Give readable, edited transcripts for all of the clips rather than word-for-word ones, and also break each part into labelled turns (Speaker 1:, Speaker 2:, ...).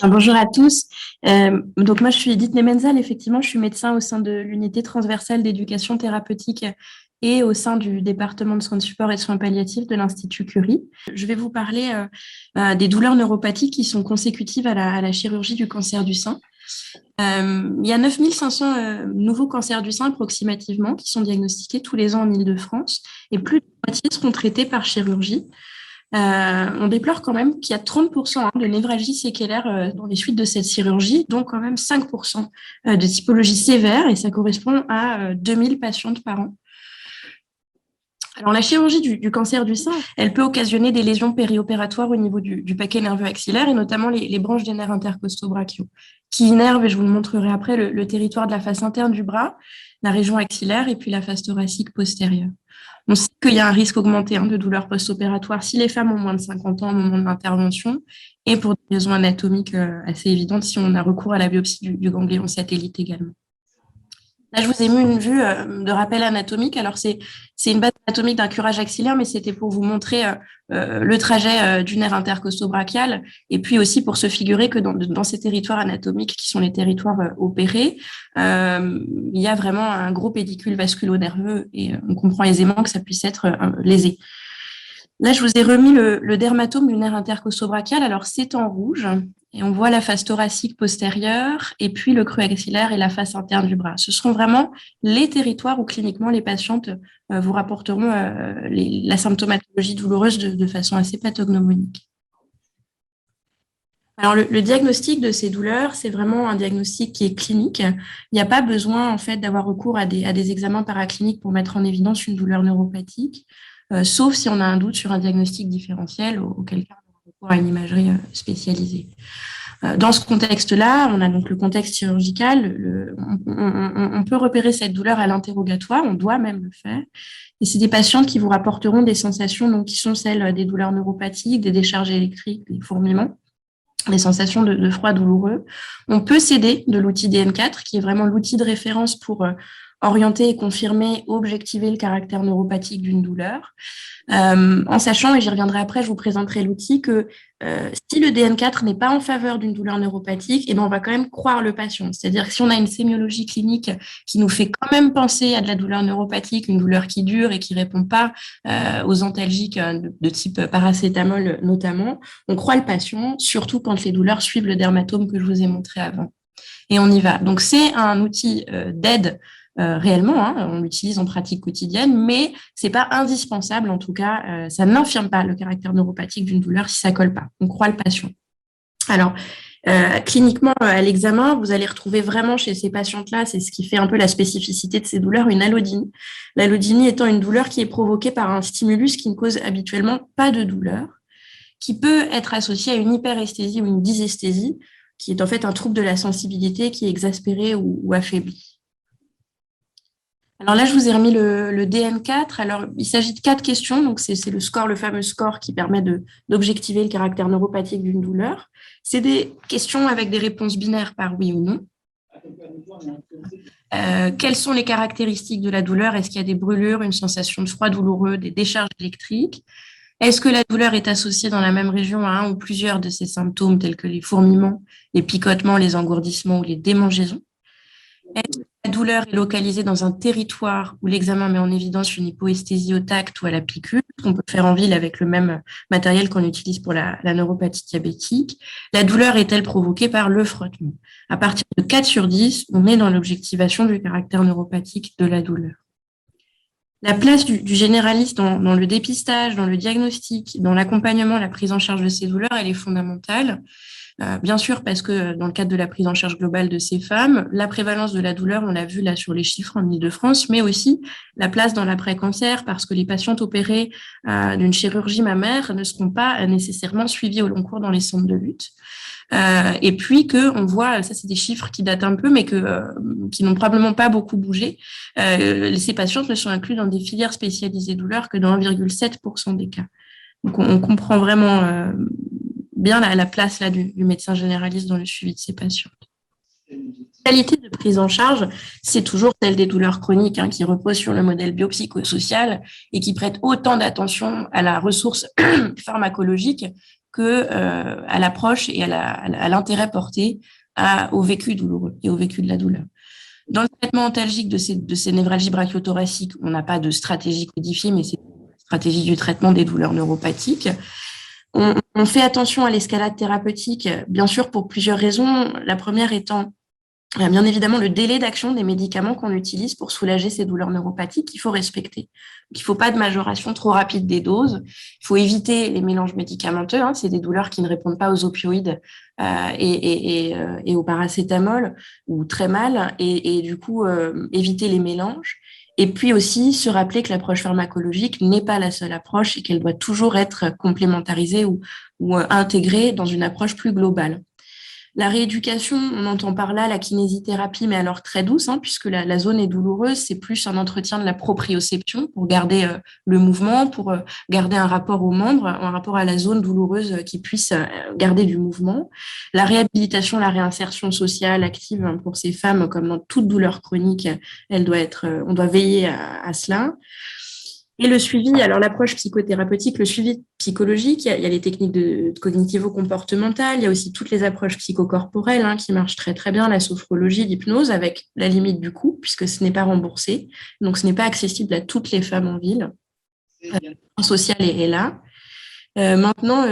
Speaker 1: Bonjour à tous. Donc moi, je suis Edith Nemenzal. Effectivement, je suis médecin au sein de l'unité transversale d'éducation thérapeutique et au sein du département de soins de support et de soins palliatifs de l'Institut Curie. Je vais vous parler des douleurs neuropathiques qui sont consécutives à la chirurgie du cancer du sein. Il y a 9500 nouveaux cancers du sein approximativement qui sont diagnostiqués tous les ans en Île-de-France et plus de la moitié seront traités par chirurgie. On déplore quand même qu'il y a 30% de névralgie séquelaire dans les suites de cette chirurgie, donc quand même 5% de typologie sévère, et ça correspond à 2000 patientes par an. Alors, la chirurgie du cancer du sein, elle peut occasionner des lésions périopératoires au niveau du paquet nerveux axillaire, et notamment les branches des nerfs intercostaux-brachiaux, qui innervent, et je vous le montrerai après, le territoire de la face interne du bras, la région axillaire, et puis la face thoracique postérieure. On sait qu'il y a un risque augmenté de douleurs post-opératoires si les femmes ont moins de 50 ans au moment de l'intervention et pour des raisons anatomiques assez évidentes si on a recours à la biopsie du ganglion satellite également. Là, je vous ai mis une vue de rappel anatomique. Alors, c'est une base anatomique d'un curage axillaire, mais c'était pour vous montrer le trajet du nerf intercosto-brachial et puis aussi pour se figurer que dans ces territoires anatomiques qui sont les territoires opérés, il y a vraiment un gros pédicule vasculo-nerveux et on comprend aisément que ça puisse être lésé. Là, je vous ai remis le dermatome du nerf intercosto-brachial. Alors, c'est en rouge et on voit la face thoracique postérieure et puis le creux axillaire et la face interne du bras. Ce seront vraiment les territoires où cliniquement les patientes vous rapporteront la symptomatologie douloureuse de façon assez pathognomonique. Alors, le diagnostic de ces douleurs, c'est vraiment un diagnostic qui est clinique. Il n'y a pas besoin, en fait, d'avoir recours à des examens paracliniques pour mettre en évidence une douleur neuropathique, sauf si on a un doute sur un diagnostic différentiel, auquel cas on a recours à une imagerie spécialisée. Dans ce contexte-là, on a donc le contexte chirurgical. On peut repérer cette douleur à l'interrogatoire, on doit même le faire. Et c'est des patientes qui vous rapporteront des sensations donc, qui sont celles des douleurs neuropathiques, des décharges électriques, des fourmillements, des sensations de froid douloureux. On peut s'aider de l'outil DN4, qui est vraiment l'outil de référence pour orienter et confirmer, objectiver le caractère neuropathique d'une douleur. En sachant, et j'y reviendrai après, je vous présenterai l'outil, que si le DN4 n'est pas en faveur d'une douleur neuropathique, eh ben on va quand même croire le patient. C'est-à-dire que si on a une sémiologie clinique qui nous fait quand même penser à de la douleur neuropathique, une douleur qui dure et qui ne répond pas aux antalgiques de type paracétamol notamment, on croit le patient, surtout quand les douleurs suivent le dermatome que je vous ai montré avant. Et on y va. Donc, c'est un outil d'aide réellement, on l'utilise en pratique quotidienne, mais c'est pas indispensable, en tout cas, ça n'infirme pas le caractère neuropathique d'une douleur si ça colle pas. On croit le patient. Alors, cliniquement, à l'examen, vous allez retrouver vraiment chez ces patientes-là, c'est ce qui fait un peu la spécificité de ces douleurs, une allodynie. L'allodynie étant une douleur qui est provoquée par un stimulus qui ne cause habituellement pas de douleur, qui peut être associée à une hyperesthésie ou une dysesthésie, qui est en fait un trouble de la sensibilité qui est exaspéré ou affaibli. Alors là, je vous ai remis le DN4. Alors, il s'agit de 4 questions. Donc, c'est le score, le fameux score qui permet d'objectiver le caractère neuropathique d'une douleur. C'est des questions avec des réponses binaires par oui ou non. Quelles sont les caractéristiques de la douleur? Est-ce qu'il y a des brûlures, une sensation de froid douloureux, des décharges électriques? Est-ce que la douleur est associée dans la même région à un ou plusieurs de ces symptômes tels que les fourmillements, les picotements, les engourdissements ou les démangeaisons? Est-ce que la douleur est localisée dans un territoire où l'examen met en évidence une hypoesthésie au tact ou à la piqûre, qu'on peut faire en ville avec le même matériel qu'on utilise pour la neuropathie diabétique? La douleur est-elle provoquée par le frottement? À partir de 4 sur 10, on est dans l'objectivation du caractère neuropathique de la douleur. La place du généraliste dans le dépistage, dans le diagnostic, dans l'accompagnement, la prise en charge de ces douleurs, elle est fondamentale. Bien sûr, parce que dans le cadre de la prise en charge globale de ces femmes, la prévalence de la douleur, on l'a vu là sur les chiffres en Île-de-France, mais aussi la place dans l'après-cancer, parce que les patientes opérées d'une chirurgie mammaire ne seront pas nécessairement suivies au long cours dans les centres de lutte. Et puis on voit, ça c'est des chiffres qui datent un peu, mais qui n'ont probablement pas beaucoup bougé. Ces patientes ne sont incluses dans des filières spécialisées douleurs que dans 1,7% des cas. Donc on comprend vraiment bien la place là du médecin généraliste dans le suivi de ces patientes. La qualité de prise en charge, c'est toujours celle des douleurs chroniques qui reposent sur le modèle biopsychosocial et qui prête autant d'attention à la ressource pharmacologique à l'approche et à l'intérêt porté au vécu douloureux et au vécu de la douleur. Dans le traitement antalgique de ces névralgies brachiothoraciques, on n'a pas de stratégie codifiée, mais c'est une stratégie du traitement des douleurs neuropathiques. On fait attention à l'escalade thérapeutique, bien sûr, pour plusieurs raisons. La première étant, bien évidemment, le délai d'action des médicaments qu'on utilise pour soulager ces douleurs neuropathiques qu'il faut respecter. Il ne faut pas de majoration trop rapide des doses. Il faut éviter les mélanges médicamenteux. C'est des douleurs qui ne répondent pas aux opioïdes et au paracétamol, ou très mal. Et du coup, éviter les mélanges. Et puis aussi se rappeler que l'approche pharmacologique n'est pas la seule approche et qu'elle doit toujours être complémentarisée ou intégrée dans une approche plus globale. La rééducation, on entend par là la kinésithérapie, mais alors très douce, puisque la zone est douloureuse, c'est plus un entretien de la proprioception pour garder le mouvement, pour garder un rapport aux membres, un rapport à la zone douloureuse qui puisse garder du mouvement. La réhabilitation, la réinsertion sociale active pour ces femmes, comme dans toute douleur chronique, on doit veiller à cela. Et le suivi, alors l'approche psychothérapeutique, le suivi psychologique, il y a les techniques de cognitivo-comportementales, il y a aussi toutes les approches psychocorporelles qui marchent très très bien, la sophrologie, l'hypnose, avec la limite du coût, puisque ce n'est pas remboursé, donc ce n'est pas accessible à toutes les femmes en ville. Le social est là. Maintenant,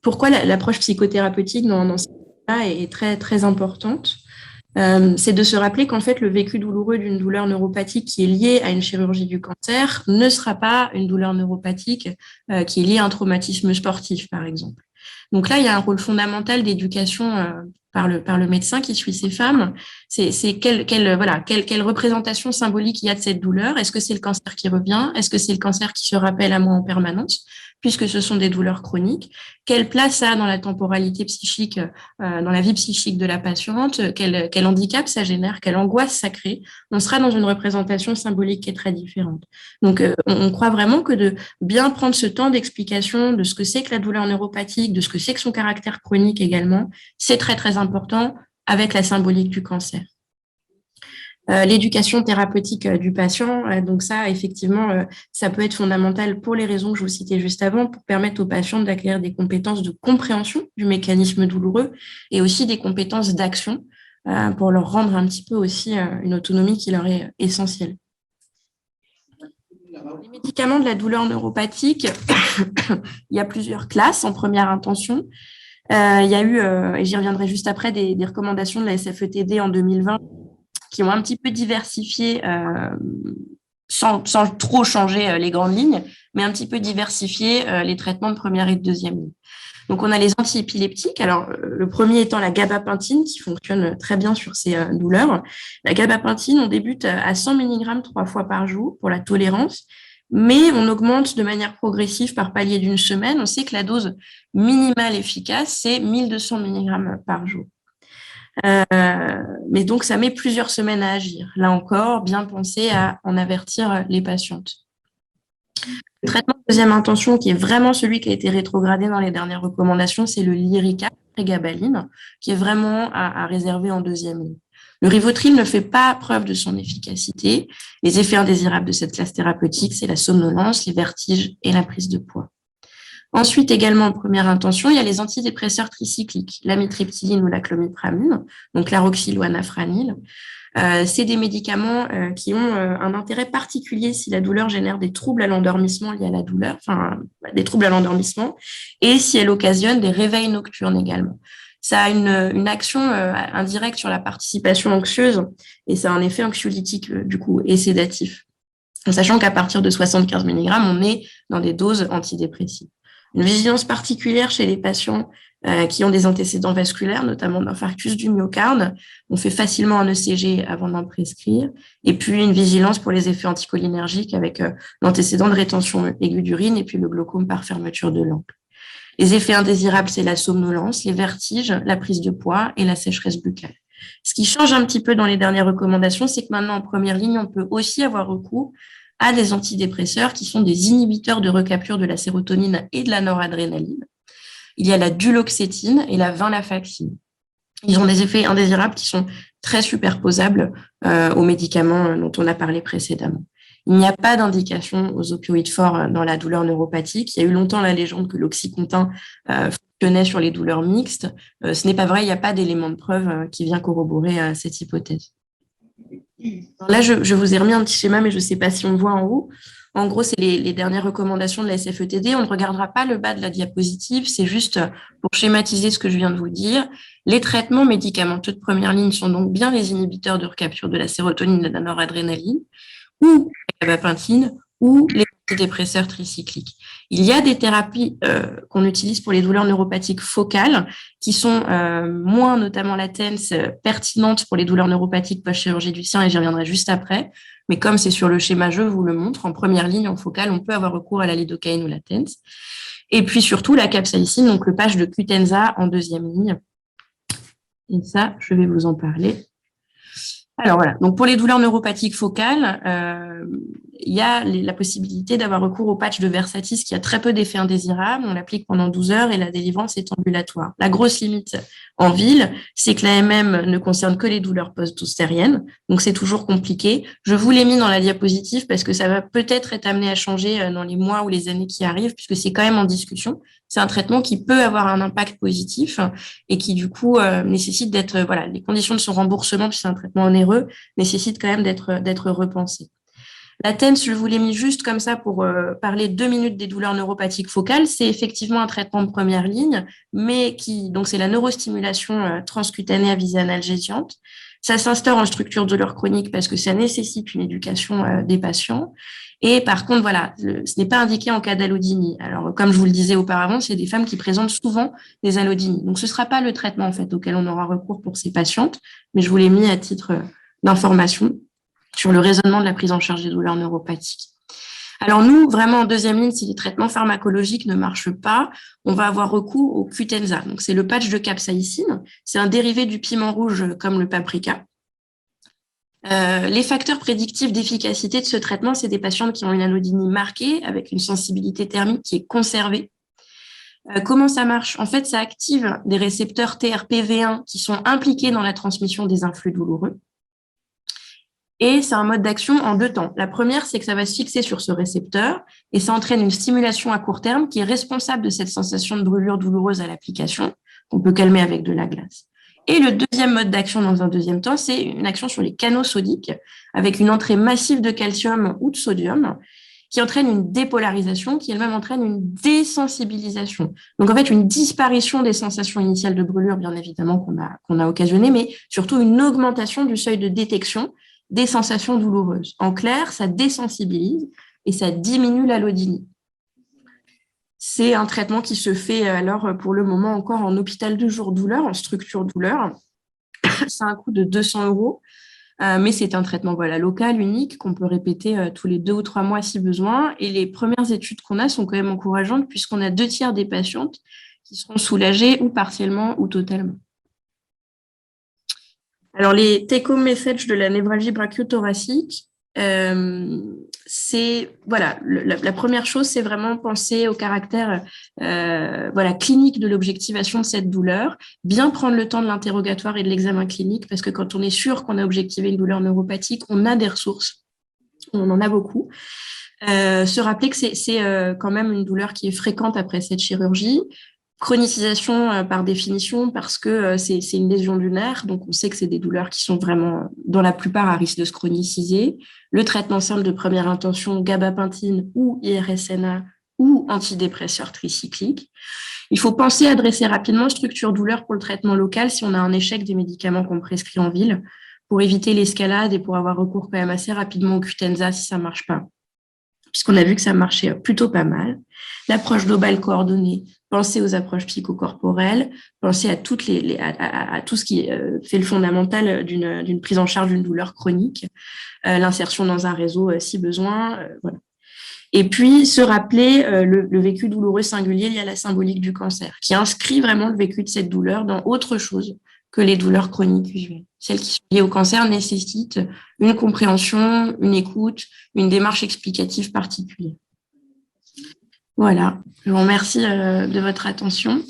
Speaker 1: pourquoi l'approche psychothérapeutique dans ce cas est très très importante? C'est de se rappeler qu'en fait, le vécu douloureux d'une douleur neuropathique qui est liée à une chirurgie du cancer ne sera pas une douleur neuropathique qui est liée à un traumatisme sportif, par exemple. Donc là, il y a un rôle fondamental d'éducation par le médecin qui suit ces femmes. C'est quelle représentation symbolique il y a de cette douleur. Est-ce que c'est le cancer qui revient? Est-ce que c'est le cancer qui se rappelle à moi en permanence, puisque ce sont des douleurs chroniques? Quelle place ça a dans la temporalité psychique, dans la vie psychique de la patiente? Quel handicap ça génère? Quelle angoisse ça crée? On sera dans une représentation symbolique qui est très différente. Donc, on croit vraiment que de bien prendre ce temps d'explication de ce que c'est que la douleur neuropathique, de ce que c'est que son caractère chronique également, c'est très, très important avec la symbolique du cancer. L'éducation thérapeutique du patient, donc ça, effectivement, ça peut être fondamental pour les raisons que je vous citais juste avant, pour permettre aux patients d'acquérir des compétences de compréhension du mécanisme douloureux et aussi des compétences d'action pour leur rendre un petit peu aussi une autonomie qui leur est essentielle. Les médicaments de la douleur neuropathique, il y a plusieurs classes en première intention. Il y a eu, et j'y reviendrai juste après, des recommandations de la SFETD en 2020 qui ont un petit peu diversifié, sans trop changer les grandes lignes, mais un petit peu diversifié les traitements de première et de deuxième ligne. Donc, on a les antiépileptiques. Alors, le premier étant la gabapentine, qui fonctionne très bien sur ces douleurs. La gabapentine, on débute à 100 mg 3 fois par jour pour la tolérance, mais on augmente de manière progressive par palier d'une semaine. On sait que la dose minimale efficace, c'est 1200 mg par jour. Mais donc, ça met plusieurs semaines à agir. Là encore, bien penser à en avertir les patientes. Le traitement de deuxième intention, qui est vraiment celui qui a été rétrogradé dans les dernières recommandations, c'est le Lyrica, prégabaline, qui est vraiment à réserver en deuxième ligne. Le Rivotril ne fait pas preuve de son efficacité. Les effets indésirables de cette classe thérapeutique, c'est la somnolence, les vertiges et la prise de poids. Ensuite, également en première intention, il y a les antidépresseurs tricycliques, l'amitriptyline ou la clomipramine, donc l'aroxyl ou anafranil. C'est des médicaments qui ont un intérêt particulier si la douleur génère des troubles à l'endormissement liés à la douleur, des troubles à l'endormissement, et si elle occasionne des réveils nocturnes également. Ça a une action indirecte sur la participation anxieuse et ça a un effet anxiolytique du coup et sédatif. En sachant qu'à partir de 75 mg, on est dans des doses antidépressives. Une vigilance particulière chez les patients qui ont des antécédents vasculaires, notamment d'infarctus du myocarde. On fait facilement un ECG avant d'en prescrire. Et puis, une vigilance pour les effets anticholinergiques avec l'antécédent de rétention aiguë d'urine et puis le glaucome par fermeture de l'angle. Les effets indésirables, c'est la somnolence, les vertiges, la prise de poids et la sécheresse buccale. Ce qui change un petit peu dans les dernières recommandations, c'est que maintenant, en première ligne, on peut aussi avoir recours à des antidépresseurs qui sont des inhibiteurs de recapture de la sérotonine et de la noradrénaline. Il y a la duloxétine et la venlafaxine. Ils ont des effets indésirables qui sont très superposables aux médicaments dont on a parlé précédemment. Il n'y a pas d'indication aux opioïdes forts dans la douleur neuropathique. Il y a eu longtemps la légende que l'oxycontin fonctionnait sur les douleurs mixtes. Ce n'est pas vrai, il n'y a pas d'élément de preuve qui vient corroborer cette hypothèse. Alors là, je vous ai remis un petit schéma, mais je ne sais pas si on voit en haut. En gros, c'est les dernières recommandations de la SFETD. On ne regardera pas le bas de la diapositive, c'est juste pour schématiser ce que je viens de vous dire. Les traitements médicamenteux de première ligne sont donc bien les inhibiteurs de recapture de la sérotonine et de la noradrénaline, ou la gabapentine, ou les antidépresseurs tricycliques. Il y a des thérapies qu'on utilise pour les douleurs neuropathiques focales qui sont moins, notamment la TENS, pertinentes pour les douleurs neuropathiques post-chirurgie du sein, et j'y reviendrai juste après. Mais comme c'est sur le schéma, je vous le montre, en première ligne, en focale, on peut avoir recours à la lidocaïne ou la TENS. Et puis surtout la capsaïcine, donc le patch de Qutenza en deuxième ligne. Et ça, je vais vous en parler. Alors voilà, donc pour les douleurs neuropathiques focales, il y a la possibilité d'avoir recours au patch de Versatis qui a très peu d'effets indésirables. On l'applique pendant 12 heures et la délivrance est ambulatoire. La grosse limite en ville, c'est que l'AMM ne concerne que les douleurs post-ostériennes, donc c'est toujours compliqué. Je vous l'ai mis dans la diapositive parce que ça va peut-être être amené à changer dans les mois ou les années qui arrivent, puisque c'est quand même en discussion. C'est un traitement qui peut avoir un impact positif et qui, du coup, nécessite d'être, voilà, les conditions de son remboursement, puisque c'est un traitement onéreux, nécessitent quand même d'être repensées. La TENS, je vous l'ai mis juste comme ça pour parler 2 minutes des douleurs neuropathiques focales. C'est effectivement un traitement de première ligne, mais donc c'est la neurostimulation transcutanée à visée analgésiante. Ça s'instaure en structure de douleur chronique parce que ça nécessite une éducation des patients. Et par contre, voilà, ce n'est pas indiqué en cas d'allodynie. Alors, comme je vous le disais auparavant, c'est des femmes qui présentent souvent des allodynies. Donc, ce ne sera pas le traitement en fait auquel on aura recours pour ces patientes, mais je vous l'ai mis à titre d'information sur le raisonnement de la prise en charge des douleurs neuropathiques. Alors nous, vraiment en deuxième ligne, si les traitements pharmacologiques ne marchent pas, on va avoir recours au Qutenza. Donc c'est le patch de capsaïcine, c'est un dérivé du piment rouge comme le paprika. Les facteurs prédictifs d'efficacité de ce traitement, c'est des patientes qui ont une allodynie marquée avec une sensibilité thermique qui est conservée. Comment ça marche? En fait, ça active des récepteurs TRPV1 qui sont impliqués dans la transmission des influx douloureux. Et c'est un mode d'action en 2 temps. La première, c'est que ça va se fixer sur ce récepteur et ça entraîne une stimulation à court terme qui est responsable de cette sensation de brûlure douloureuse à l'application, qu'on peut calmer avec de la glace. Et le deuxième mode d'action dans un deuxième temps, c'est une action sur les canaux sodiques avec une entrée massive de calcium ou de sodium qui entraîne une dépolarisation, qui elle-même entraîne une désensibilisation. Donc en fait, une disparition des sensations initiales de brûlure, bien évidemment, qu'on a occasionnées, mais surtout une augmentation du seuil de détection des sensations douloureuses. En clair, ça désensibilise et ça diminue l'allodynie. C'est un traitement qui se fait alors pour le moment encore en hôpital de jour douleur, en structure douleur. C'est un coût de 200 €, mais c'est un traitement local, unique, qu'on peut répéter tous les 2 ou 3 mois si besoin. Et les premières études qu'on a sont quand même encourageantes puisqu'on a 2/3 des patientes qui seront soulagées ou partiellement ou totalement. Alors, les take-home messages de la névralgie brachiothoracique, c'est, la première chose, c'est vraiment penser au caractère clinique de l'objectivation de cette douleur, bien prendre le temps de l'interrogatoire et de l'examen clinique, parce que quand on est sûr qu'on a objectivé une douleur neuropathique, on a des ressources, on en a beaucoup. Se rappeler que c'est quand même une douleur qui est fréquente après cette chirurgie. Chronicisation par définition parce que c'est une lésion du nerf, donc on sait que c'est des douleurs qui sont vraiment, dans la plupart, à risque de se chroniciser. Le traitement simple de première intention, gabapentine ou IRSNA ou antidépresseur tricyclique. Il faut penser à adresser rapidement structure douleur pour le traitement local si on a un échec des médicaments qu'on prescrit en ville, pour éviter l'escalade et pour avoir recours quand même assez rapidement au Qutenza si ça ne marche pas, puisqu'on a vu que ça marchait plutôt pas mal. L'approche globale coordonnée, pensez aux approches psychocorporelles, pensez à tout ce qui fait le fondamental d'une prise en charge d'une douleur chronique, l'insertion dans un réseau si besoin. Voilà. Et puis, se rappeler le vécu douloureux singulier lié à la symbolique du cancer, qui inscrit vraiment le vécu de cette douleur dans autre chose que les douleurs chroniques usuelles. Celles qui sont liées au cancer nécessitent une compréhension, une écoute, une démarche explicative particulière. Voilà, je vous remercie de votre attention.